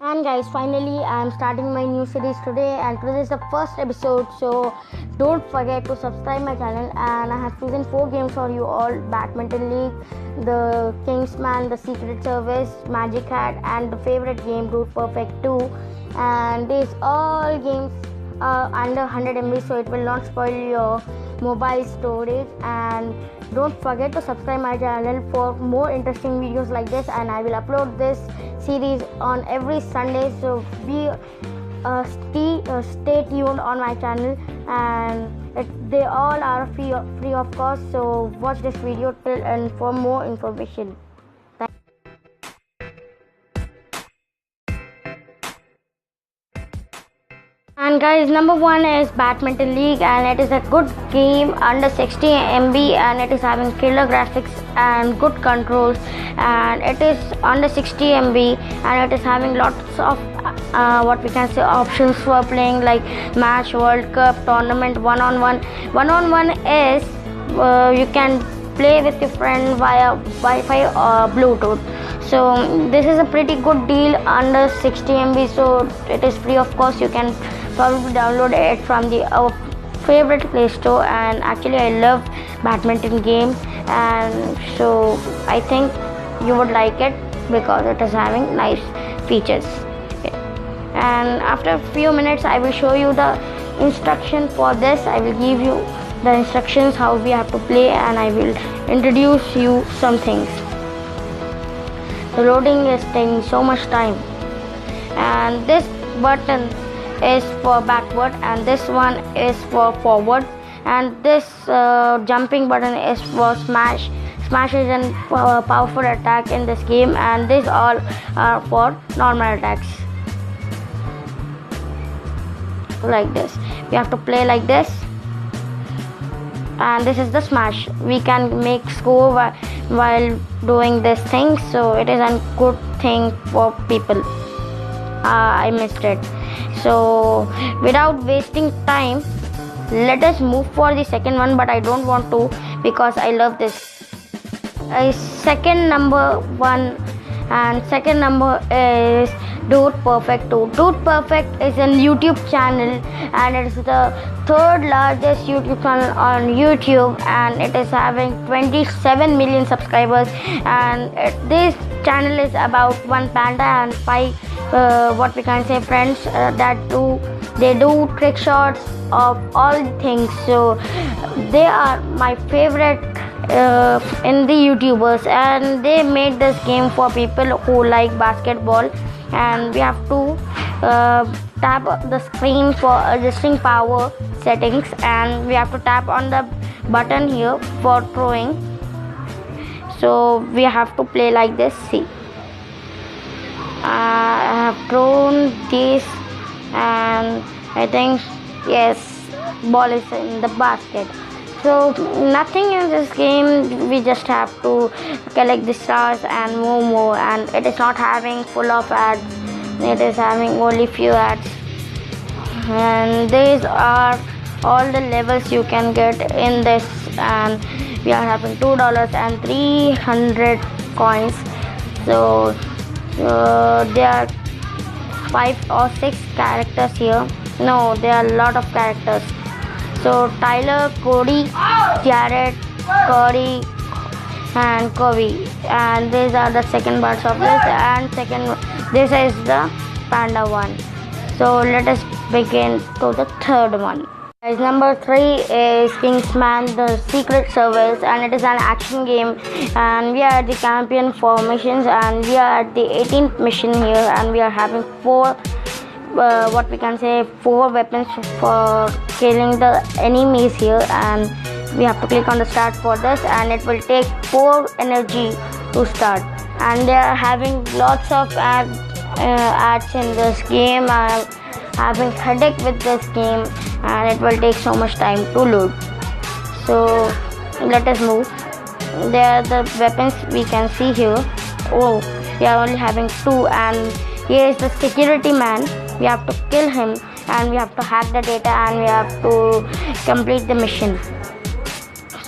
And guys, finally I'm starting my new series today, and today is the first episode, so don't forget to subscribe my channel. And I have chosen 4 games for you all: Badminton League, the Kingsman, the Secret Service, Magic Hat, and the favorite game Root Perfect 2. And these all games are under 100 MB, so it will not spoil your mobile storage. And don't forget to subscribe my channel for more interesting videos like this, and I will upload this series on every Sunday, so stay tuned on my channel. And they all are free of cost, so watch this video till and for more information. And guys, number 1 is Badminton League, and it is a good game under 60 MB, and it is having killer graphics and good controls, and it is under 60 MB, and it is having lots of what we can say options for playing, like match, World Cup, tournament, one-on-one. One-on-one is you can play with your friend via Wi-Fi or Bluetooth. So this is a pretty good deal under 60 MB, so it is free of cost. You can probably download it from the our favorite Play Store. And actually I love badminton game, and so I think you would like it because it is having nice features. Okay. And after a few minutes I will show you the instruction for this. I will give you the instructions how we have to play, and I will introduce you some things. The loading is taking so much time, and this button is for backward, and this one is for forward, and this jumping button is for smash. Smash is a powerful attack in this game, and these all are for normal attacks. Like this, we have to play like this. And this is the smash. We can make score while doing this thing, so it is a good thing for people. I missed it. So without wasting time, let us move for the second one, but I don't want to because I love this. Second number one, and second number is Dude Perfect 2. Dude Perfect is a YouTube channel, and it is the third largest YouTube channel on YouTube, and it is having 27 million subscribers. And this channel is about one panda and 5 what we can say friends that do trick shots of all things. So they are my favorite in the YouTubers, and they made this game for people who like basketball. And we have to tap the screen for adjusting power settings, and we have to tap on the button here for throwing. So we have to play like this. See, I have thrown this, and I think yes, ball is in the basket. So nothing in this game, we just have to collect the stars and more, and it is not having full of ads, it is having only few ads. And these are all the levels you can get in this, and we are having $2 and 300 coins. So there are 5 or 6 characters here. No, there are a lot of characters. So Tyler, Cody, Jared, Cody, and Kobe, and these are the second parts of this. And this is the panda one. So let us begin to the third one. Guys, number 3 is Kingsman, the Secret Service, and it is an action game. And we are at the champion formations, and we are at the 18th mission here, and we are having 4 what we can say 4 weapons for killing the enemies here. And we have to click on the start for this, and it will take 4 energy to start. And they are having lots of ads in this game. I'm having headache with this game, and it will take so much time to load. So let us move. There are the weapons we can see here. Oh, we are only having 2, and here is the security man. We have to kill him, and we have to hack the data, and we have to complete the mission.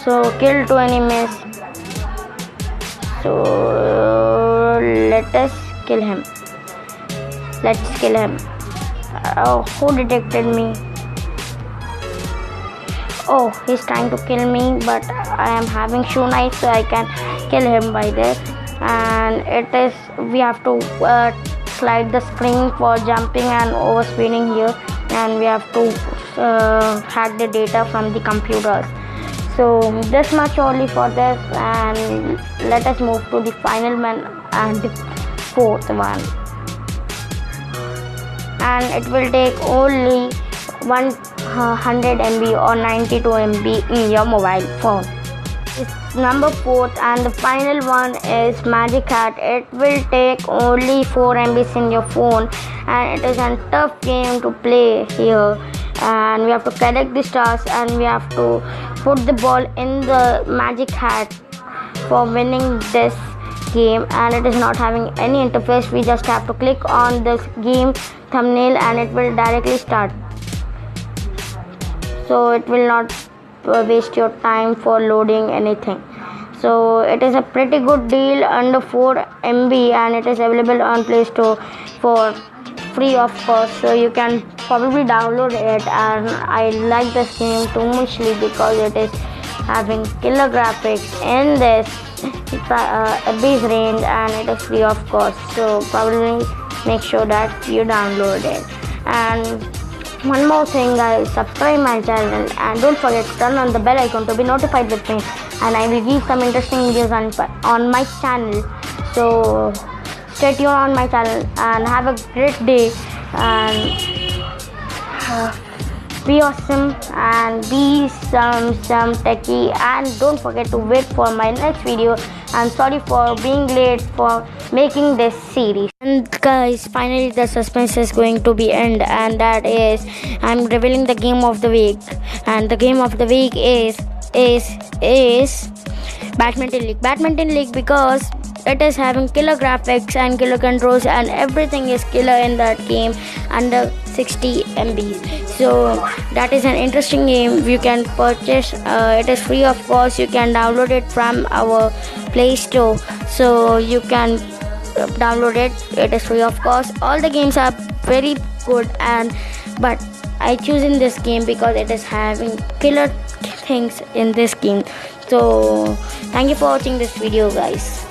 So kill 2 enemies. So let us kill him. Let's kill him. Oh, who detected me? Oh, he's trying to kill me, but I am having shoe knife, so I can kill him by this. And it is, we have to slide the screen for jumping and overspeeding here, and we have to hack the data from the computers. So this much only for this, and let us move to the final one and the fourth one. And it will take only 100 MB or 92 MB in your mobile phone. It's number 4 and the final one is Magic Hat. It will take only 4 MBs in your phone, and it is a tough game to play here. And we have to collect the stars, and we have to put the ball in the Magic Hat for winning this game. And it is not having any interface. We just have to click on this game thumbnail and it will directly start. So it will not waste your time for loading anything. So it is a pretty good deal under 4 MB, and it is available on Play Store for free of course, so you can probably download it. And I like this game too muchly because it is having killer graphics in this abyss range, and it is free of cost, so probably make sure that you download it. And one more thing guys, subscribe my channel and don't forget to turn on the bell icon to be notified with me, and I will give some interesting videos on my channel. So stay tuned on my channel and have a great day, and be awesome and be some techie, and don't forget to wait for my next video. I'm sorry for being late for making this series. And guys, finally the suspense is going to be end, and that is I'm revealing the game of the week, and the game of the week is Badminton League because it is having killer graphics and killer controls, and everything is killer in that game under 60 MB. So that is an interesting game. You can purchase it is free of course. You can download it from our Play Store, so you can download it. It is free of course. All the games are very good, but I choose in this game because it is having killer things in this game. So thank you for watching this video guys.